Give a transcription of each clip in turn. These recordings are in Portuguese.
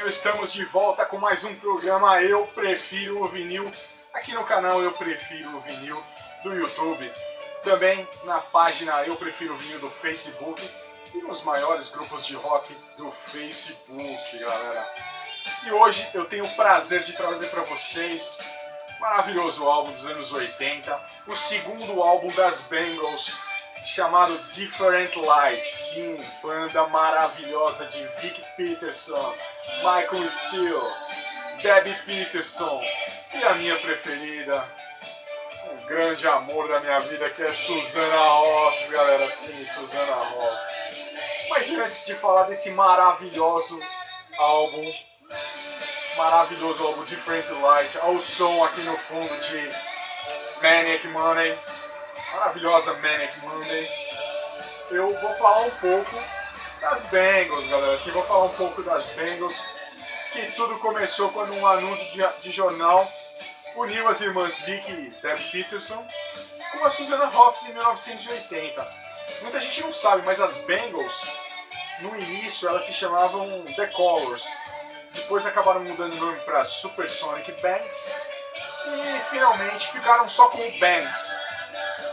Estamos de volta com mais um programa Eu Prefiro o Vinil, aqui no canal Eu Prefiro o Vinil do YouTube, também na página Eu Prefiro o Vinil do Facebook e nos maiores grupos de rock do Facebook, galera. E hoje eu tenho o prazer de trazer para vocês um maravilhoso álbum dos anos 80, o segundo álbum das Bangles, chamado Different Light. Sim, banda maravilhosa de Vic Peterson, Michael Steele, Debbie Peterson e a minha preferida, um grande amor da minha vida, que é Susannah Hoffs, galera. Sim, Susannah Hoffs. Mas antes de falar desse maravilhoso álbum Different Light, ao som aqui no fundo de Manic Monday, maravilhosa Manic Monday, eu vou falar um pouco das Bangles, galera. Assim, vou falar um pouco das Bangles, que tudo começou quando um anúncio de jornal uniu as irmãs Vic e Debbie Peterson com a Susannah Hoffs em 1980. Muita gente não sabe, mas as Bangles, no início, elas se chamavam The Colors. Depois acabaram mudando o nome para Supersonic Bangs e finalmente ficaram só com o Bangs.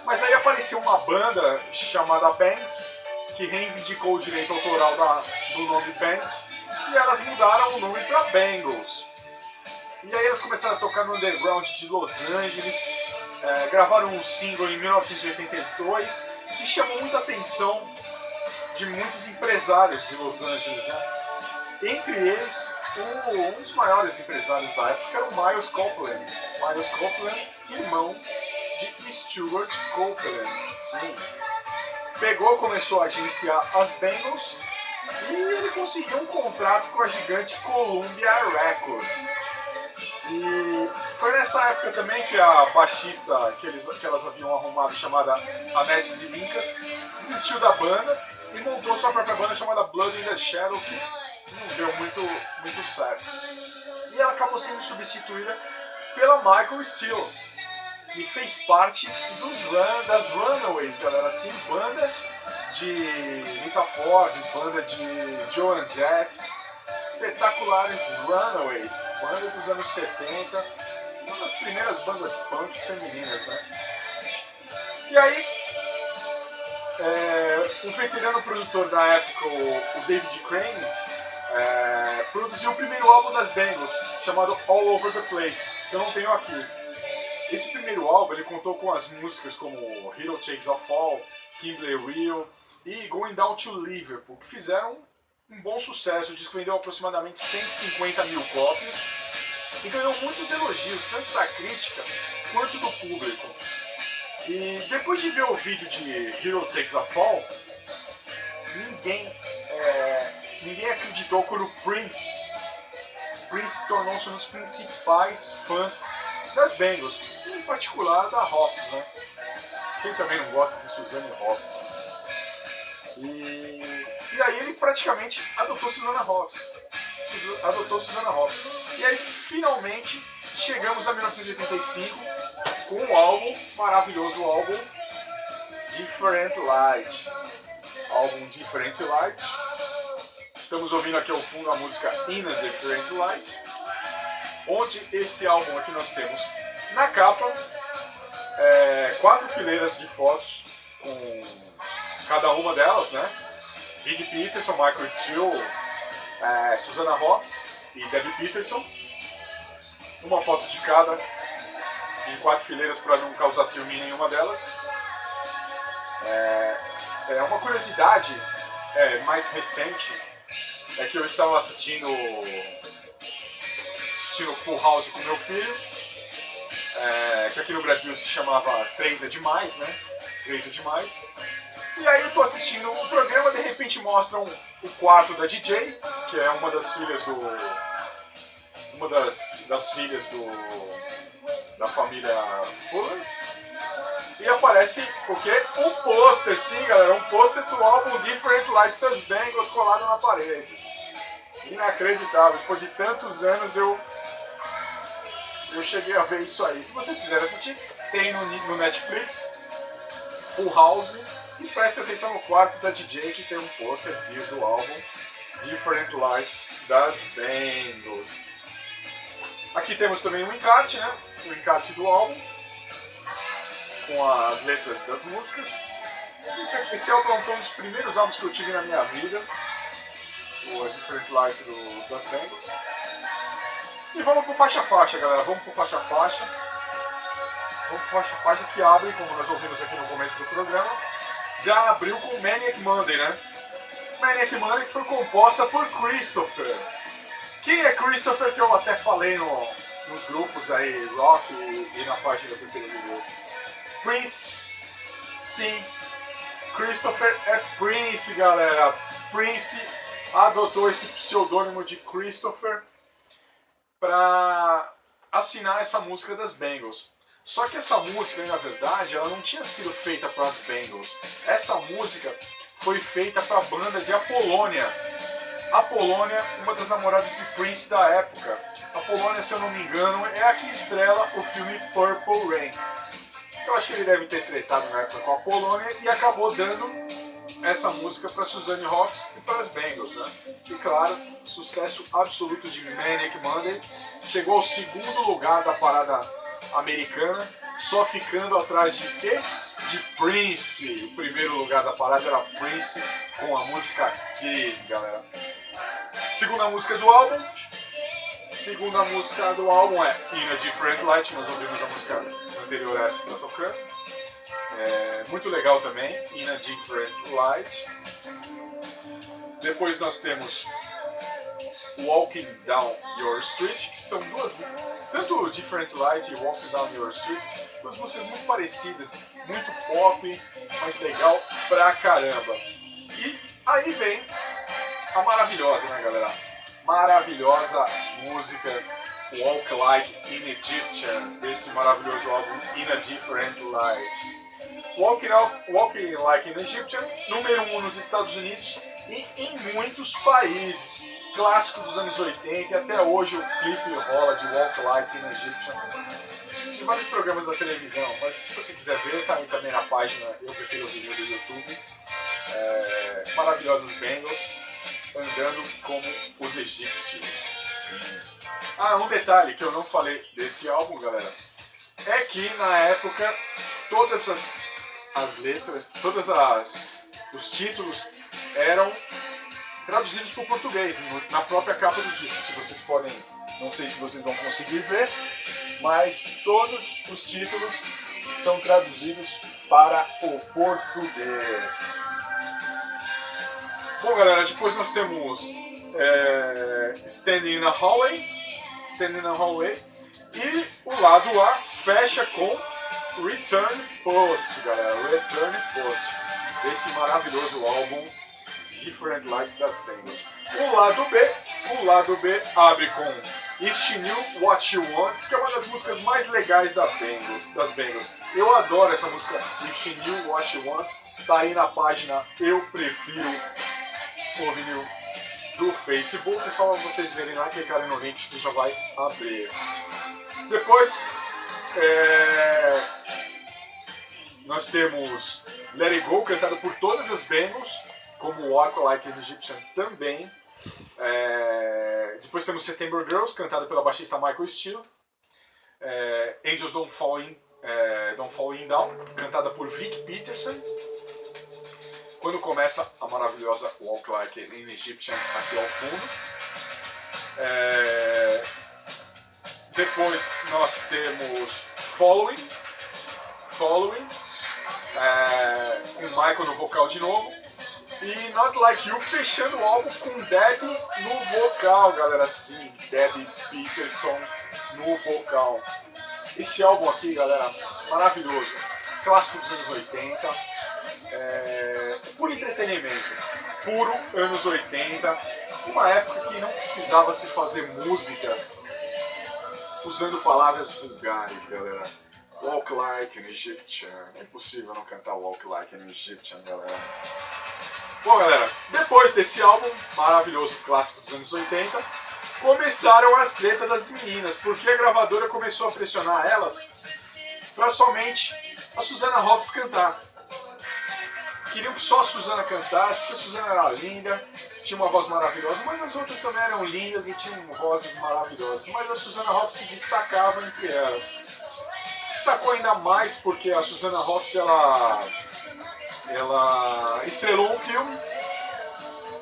Mas aí apareceu uma banda chamada Bangs, que reivindicou o direito autoral do nome Bangs, e elas mudaram o nome para Bangles. E aí elas começaram a tocar no underground de Los Angeles, gravaram um single em 1982 e chamou muita atenção de muitos empresários de Los Angeles, né? Entre eles, um dos maiores empresários da época era o Miles Copeland. Miles Copeland, irmão de Stuart Copeland. Sim. Começou a agenciar as Bangles e ele conseguiu um contrato com a gigante Columbia Records. E foi nessa época também que a baixista que elas haviam arrumado, chamada Annette Zilincas, desistiu da banda e montou sua própria banda chamada Blood in the Shadow, que não deu muito certo. E ela acabou sendo substituída pela Michael Steele, que fez parte das Runaways, galera. Assim, banda de Rita Ford, banda de Joan Jett, espetaculares Runaways, banda dos anos 70, uma das primeiras bandas punk femininas, né? E aí, um veterano produtor da época, o David Crane, produziu o primeiro álbum das Bangles, chamado All Over the Place, que eu não tenho aqui. Esse primeiro álbum ele contou com as músicas como Hero Takes a Fall, Kimberly Real e Going Down to Liverpool, que fizeram um bom sucesso. O disco vendeu aproximadamente 150 mil cópias e ganhou muitos elogios, tanto da crítica quanto do público. E depois de ver o vídeo de Hero Takes a Fall, ninguém acreditou quando o Prince tornou-se um dos principais fãs das Bangles, em particular da Hoffs, né? Quem também não gosta de Susannah Hoffs? E aí ele praticamente adotou Susannah Hoffs. E aí finalmente chegamos a 1985 com um álbum, maravilhoso álbum, Different Light. Álbum Different Light. Estamos ouvindo aqui ao fundo a música In a Different Light, onde esse álbum aqui nós temos na capa 4 fileiras de fotos com cada uma delas, né? Vic Peterson, Michael Steele, Susannah Hoffs e Debbie Peterson. Uma foto de cada em 4 fileiras para não causar ciúme em nenhuma delas. Uma curiosidade mais recente é que eu estava assistindo Full House com meu filho, que aqui no Brasil se chamava 3 é Demais, né? 3 é Demais. E aí eu tô assistindo o programa, de repente mostram o quarto da DJ, que é uma das filhas da família Fuller. E aparece o quê? Um pôster, sim, galera, um pôster do álbum Different Lights das Bangles colado na parede. Inacreditável, depois de tantos anos eu cheguei a ver isso aí. Se vocês quiserem assistir, tem no Netflix, Full House, e preste atenção no quarto da DJ, que tem um pôster do álbum Different Light das Bangles. Aqui temos também um encarte, né? O encarte do álbum, com as letras das músicas. Esse álbum foi um dos primeiros álbuns que eu tive na minha vida, o A Different Light das Bangles. E vamos pro faixa a faixa, galera, vamos pro faixa a faixa. Vamos pro faixa a faixa que abre, como nós ouvimos aqui no começo do programa, já abriu com Maniac Monday, né? Maniac Monday que foi composta por Christopher. Quem é Christopher, que eu até falei nos grupos aí, rock e na página preferida do grupo. Prince, sim, Christopher é Prince, galera. Prince adotou esse pseudônimo de Christopher para assinar essa música das Bangles. Só que essa música, na verdade, ela não tinha sido feita para as Bangles. Essa música foi feita para a banda de Apollonia. Apollonia, uma das namoradas de Prince da época. Apollonia, se eu não me engano, é a que estrela o filme Purple Rain. Eu acho que ele deve ter tretado na época com a Apollonia e acabou dando essa música para Suzanne Hoffs e para as Bangles, né? E claro, sucesso absoluto de Maniac Monday. Chegou ao segundo lugar da parada americana, só ficando atrás de quê? De Prince. O primeiro lugar da parada era Prince com a música Kiss, galera. Segunda música do álbum é In a Different Light. Nós ouvimos a música anterior a essa que está tocando. Muito legal também, In a Different Light. Depois nós temos Walking Down Your Street, que são duas, tanto Different Light e Walking Down Your Street, duas músicas muito parecidas, muito pop, mas legal pra caramba. E aí vem a maravilhosa, né, galera? Maravilhosa música Walk Like an Egyptian, desse maravilhoso álbum In a Different Light. Walking Like an Egyptian, número 1 nos Estados Unidos e em muitos países. Clássico dos anos 80 e até hoje o clipe rola de Walk Like an Egyptian. Em vários programas da televisão, mas se você quiser ver, tá aí também na página Eu Prefiro o Vídeo do YouTube. Maravilhosas Bangles andando como os egípcios. Sim. Um detalhe que eu não falei desse álbum, galera, é que na época todas as letras, os títulos eram traduzidos para o português, na própria capa do disco. Se vocês podem, não sei se vocês vão conseguir ver, mas todos os títulos são traduzidos para o português. Bom, galera, depois nós temos Standing in a Hallway, e o lado A fecha com Return Post, galera, Return Post, esse maravilhoso álbum Different Light das Bangles. O lado B abre com If She Knew What She Wants, que é uma das músicas mais legais das Bangles. Eu adoro essa música If She Knew What She Wants, tá aí na página Eu Prefiro o Vinil do Facebook, é só vocês verem lá, clicarem no link que já vai abrir. Depois nós temos Let It Go, cantado por todas as Bangles, como Walk Like an Egyptian também. Depois temos September Girls, cantado pela baixista Michael Steele. Angels Don't Fall In Down, cantada por Vic Peterson. Quando começa a maravilhosa Walk Like an Egyptian aqui ao fundo. Depois nós temos Following, com Michael no vocal de novo. E Not Like You fechando o álbum com Debbie no vocal, galera. Sim, Debbie Peterson no vocal. Esse álbum aqui, galera, maravilhoso. Clássico dos anos 80. Puro entretenimento. Puro anos 80. Uma época que não precisava se fazer música usando palavras vulgares, galera. Walk Like an Egyptian. É impossível não cantar Walk Like an Egyptian, galera. Bom, galera, depois desse álbum maravilhoso, clássico dos anos 80, começaram as tretas das meninas, porque a gravadora começou a pressionar elas para somente a Suzanne Hoffs cantar. Queriam que só a Suzanne cantasse, porque a Suzanne era linda, tinha uma voz maravilhosa, mas as outras também eram lindas e tinham vozes maravilhosas. Mas a Susanna Hoffs se destacava entre elas. Destacou ainda mais porque a Susanna Hoffs ela estrelou um filme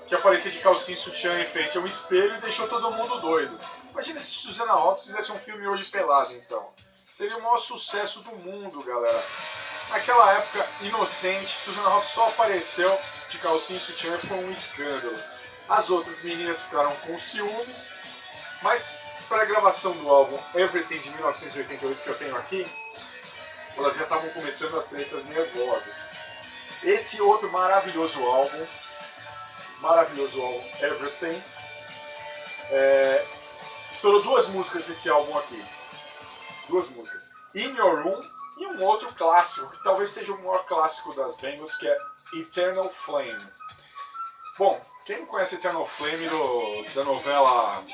que aparecia de calcinha e sutiã em frente a um espelho e deixou todo mundo doido. Imagina se Susanna Hoffs fizesse um filme hoje pelado, então. Seria o maior sucesso do mundo, galera. Naquela época inocente, Susanna Hoffs só apareceu de calcinha e sutiã e foi um escândalo. As outras meninas ficaram com ciúmes, mas para a gravação do álbum Everything de 1988 que eu tenho aqui, elas já estavam começando as tretas nervosas. Esse outro maravilhoso álbum Everything, estourou duas músicas desse álbum aqui. Duas músicas. In Your Room e um outro clássico, que talvez seja o maior clássico das Bangles, que é Eternal Flame. Bom, quem não conhece Eternal Flame da novela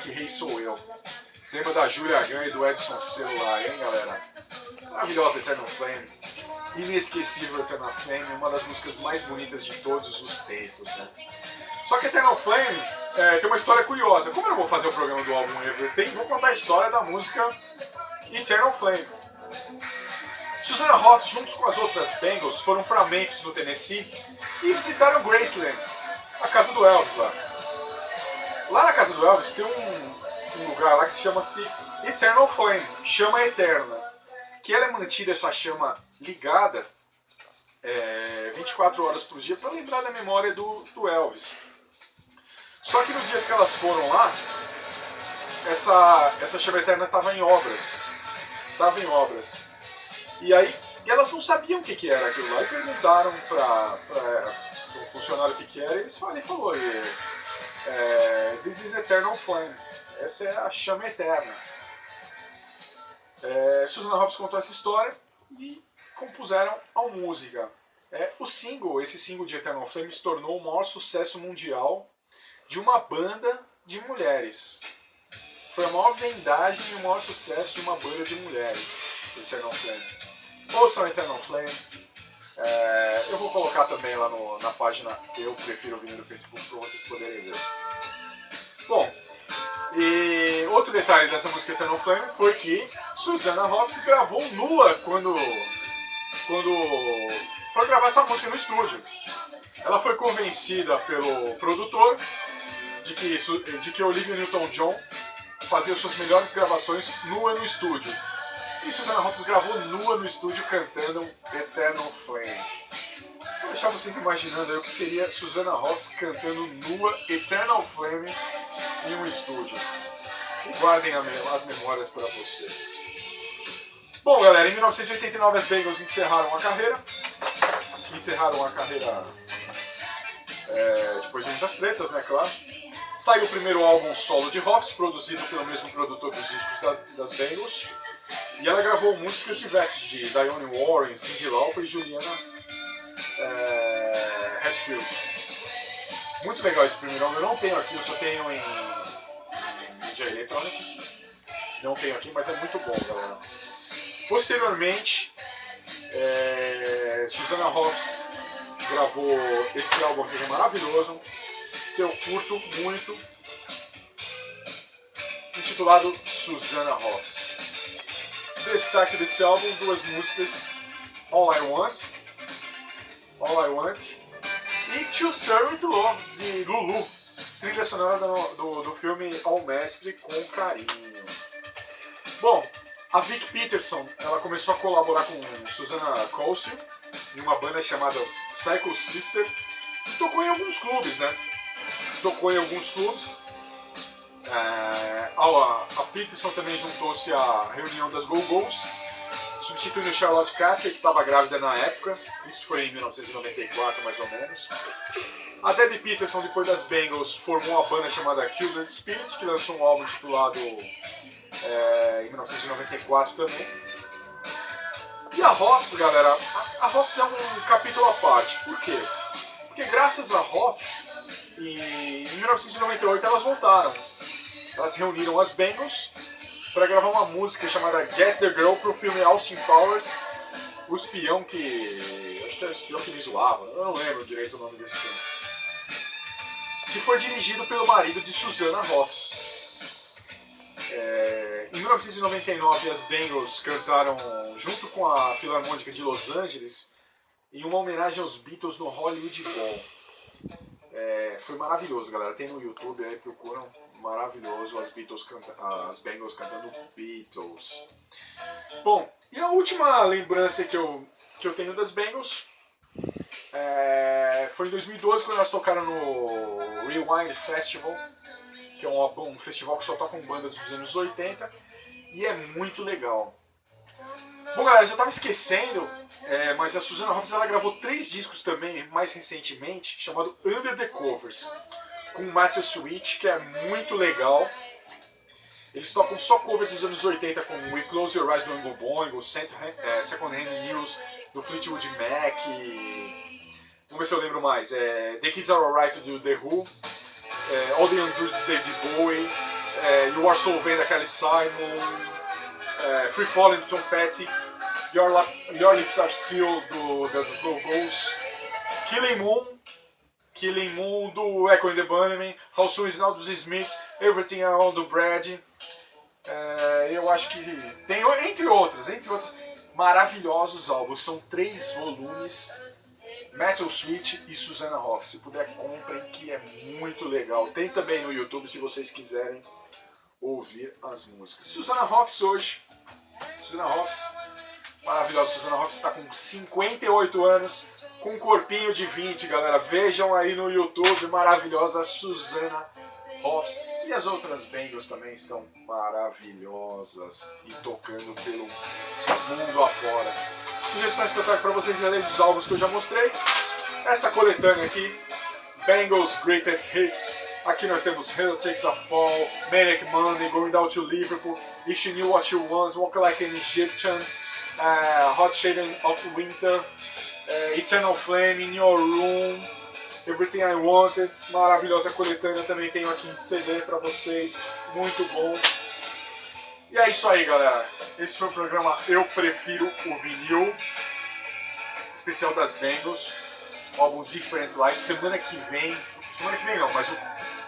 Que Rei Sou Eu? Tema da Julia Gunn e do Edson Celular, hein, galera? Maravilhosa Eternal Flame. Inesquecível Eternal Flame, uma das músicas mais bonitas de todos os tempos, né? Só que Eternal Flame tem uma história curiosa. Como eu não vou fazer o programa do álbum Everything, vou contar a história da música Eternal Flame. Susanna Hoffs, juntos com as outras Bangles, foram para Memphis, no Tennessee, e visitaram Graceland, a casa do Elvis lá. Lá na casa do Elvis tem um lugar lá que se chama-se Eternal Flame, chama eterna, que ela é mantida, essa chama ligada 24 horas por dia para lembrar da memória do Elvis. Só que nos dias que elas foram lá, essa chama eterna estava em obras. E aí elas não sabiam o que era aquilo lá e perguntaram para um funcionário o que era, e ele falou, This is Eternal Flame. Essa é a chama eterna. Susanna Hoffs contou essa história e compuseram a música. Esse single de Eternal Flame se tornou o maior sucesso mundial de uma banda de mulheres. Foi a maior vendagem e o maior sucesso de uma banda de mulheres, Eternal Flame. Ouçam Eternal Flame. Eu vou colocar também lá na página Eu Prefiro Ouvir no Facebook para vocês poderem ver. Bom, e outro detalhe dessa música Eternal Flame foi que Susanna Hoffs gravou nua quando foi gravar essa música no estúdio. Ela foi convencida pelo produtor de que Olivia Newton-John fazia suas melhores gravações nua no estúdio. E Susanna Hoffs gravou nua no estúdio cantando Eternal Flame. Vou deixar vocês imaginando aí o que seria Susanna Hoffs cantando nua Eternal Flame em um estúdio. E guardem as memórias para vocês. Bom, galera, em 1989 as Bangles encerraram a carreira depois de muitas tretas, né, claro. Saiu o primeiro álbum solo de Hoffs, produzido pelo mesmo produtor dos discos das Bangles. E ela gravou músicas diversas de Dionne Warren, Cyndi Lauper e Juliana Hatfield. Muito legal esse primeiro álbum. Eu não tenho aqui, eu só tenho em DJ Electronic. Não tenho aqui, mas é muito bom, galera. Posteriormente, Susanna Hoffs gravou esse álbum aqui, que é maravilhoso, que eu curto muito, intitulado Susanna Hoffs. Destaque desse álbum, duas músicas, All I Want e To Serve With Love, de Lulu, trilha sonora do filme Ao Mestre com Carinho. Bom, a Vic Peterson, ela começou a colaborar com Susanna Colson em uma banda chamada Psycho Sister e tocou em alguns clubes, né? A Peterson também juntou-se à reunião das Go-Go's, substituindo Charlotte Caffey, que estava grávida na época. Isso foi em 1994, mais ou menos. A Debbie Peterson, depois das Bangles, formou uma banda chamada Kindred Spirit, que lançou um álbum titulado em 1994 também. E a Hoffs, galera, a Hoffs é um capítulo à parte. Por quê? Porque graças a Hoffs, em 1998 elas voltaram. Elas reuniram as Bangles para gravar uma música chamada Get the Girl para o filme Austin Powers, acho que era o espião que me zoava, eu não lembro direito o nome desse filme. que foi dirigido pelo marido de Susanna Hoffs. Em 1999, as Bangles cantaram junto com a Filarmônica de Los Angeles em uma homenagem aos Beatles no Hollywood Bowl. Foi maravilhoso, galera. Tem no YouTube aí, procuram. Maravilhoso, as Bangles cantando Beatles. Bom, e a última lembrança que eu tenho das Bangles foi em 2012, quando elas tocaram no Rewind Festival, que é um festival que só toca com bandas dos anos 80, e é muito legal. Bom, galera, já estava esquecendo, mas a Susanna Hoffs ela gravou 3 discos também, mais recentemente, chamado Under the Covers, com o Matthew Sweet, que é muito legal. Eles tocam só covers dos anos 80 com We Close Your Eyes do Oingo Boingo, Second Hand News do Fleetwood Mac, vamos ver se eu lembro mais, The Kids Are Alright do The Who, All the Undoes do David Bowie, You Are So Vain da Kelly Simon, Free Falling do Tom Petty, Your Lips Are Sealed dos Go-Go's, Killing Moon do Echo and the Bunnymen, How Soon Is Now dos Smiths, Everything I Own do Brad. Eu acho que tem, entre outros maravilhosos álbuns. São 3 volumes, Matthew Sweet e Susanna Hoffs. Se puder, comprem, que é muito legal. Tem também no YouTube se vocês quiserem ouvir as músicas. Susanna Hoffs hoje. Susanna Hoffs, maravilhosa. Susanna Hoffs está com 58 anos, com um corpinho de 20, galera. Vejam aí no YouTube, maravilhosa Susanna Hoffs. E as outras Bangles também estão maravilhosas e tocando pelo mundo afora. Sugestões que eu trago para vocês além dos álbuns que eu já mostrei. Essa coletânea aqui, Bangles Greatest Hits. Aqui nós temos Hell Takes a Fall, Manic Monday, Going Down to Liverpool, If She Knew What You Want, Walk Like an Egyptian, Hot Shade of Winter, Eternal Flame, In Your Room, Everything I Wanted. Maravilhosa coletânea, também tenho aqui em CD pra vocês, muito bom. E é isso aí, galera. Esse foi o programa Eu Prefiro o Vinil, especial das Bangles, álbum Different Light. Semana que vem não, mas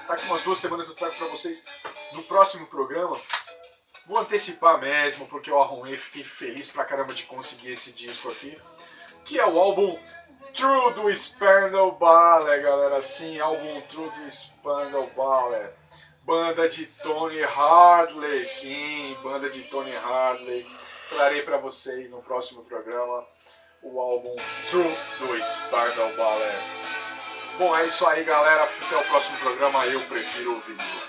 daqui umas 2 semanas eu trago pra vocês no próximo programa. Vou antecipar mesmo, porque eu arrumei, fiquei feliz pra caramba de conseguir esse disco aqui, que é o álbum True do Spandau Ballet, galera. Sim, álbum True do Spandau Ballet. Banda de Tony Hadley, sim, banda de Tony Hadley. Trarei pra vocês no próximo programa o álbum True do Spandau Ballet. Bom, é isso aí, galera. Até o próximo programa. Eu Prefiro o Vinil.